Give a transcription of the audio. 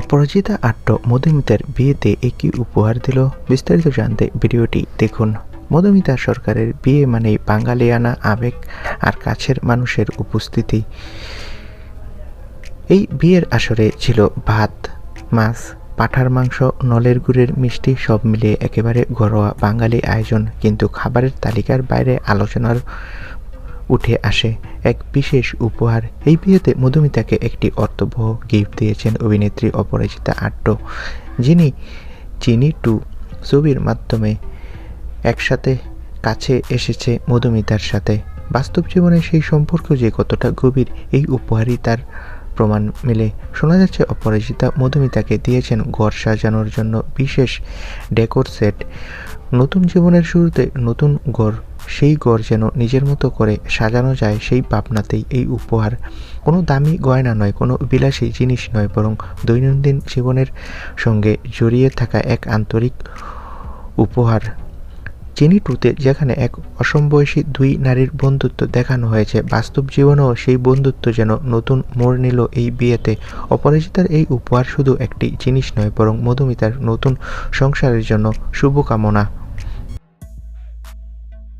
অপরাজিতা আট্ট মধুমিতার বিয়েতে একই উপহার দিল। বিস্তারিত জানতে ভিডিওটি দেখুন। মধুমিতা সরকারের বিয়ে মানেই বাঙালিয়ানা আবেগ আর কাছের মানুষের উপস্থিতি। এই বিয়ের আসরে ছিল ভাত, মাছ, পাঁঠার মাংস, নলের গুড়ের মিষ্টি, সব মিলিয়ে একেবারে ঘরোয়া বাঙালি আয়োজন। কিন্তু খাবারের তালিকার বাইরে আলোচনার উঠে আসে এক বিশেষ উপহার। এই বিয়েতে মধুমিতাকে একটি অর্থবহ গিফট দিয়েছেন অভিনেত্রী অপরাজিতা আট্ট, যিনি চিনি টু ছবির মাধ্যমে একসাথে কাছে এসেছে মধুমিতার সাথে। বাস্তব জীবনে সেই সম্পর্ক যে কতটা গভীর, এই উপহারই তার প্রমাণ মেলে। শোনা যাচ্ছে অপরাজিতা মধুমিতাকে দিয়েছেন ঘর সাজানোর জন্য বিশেষ ডেকোর সেট। নতুন জীবনের শুরুতে নতুন ঘর, সেই ঘর যেন নিজের মতো করে সাজানো যায়, সেই ভাবনাতেই এই উপহার। কোনো দামি গয়না নয়, কোনো বিলাসী জিনিস নয়, বরং দৈনন্দিন জীবনের সঙ্গে জড়িয়ে থাকা এক আন্তরিক উপহার। চিনি টুতে যেখানে এক অসমবয়সী দুই নারীর বন্ধুত্ব দেখানো হয়েছে, বাস্তব জীবনেও সেই বন্ধুত্ব যেন নতুন মোড় নিল এই বিয়েতে। অপরাজিতার এই উপহার শুধু একটি জিনিস নয়, বরং মধুমিতার নতুন সংসারের জন্য শুভকামনা।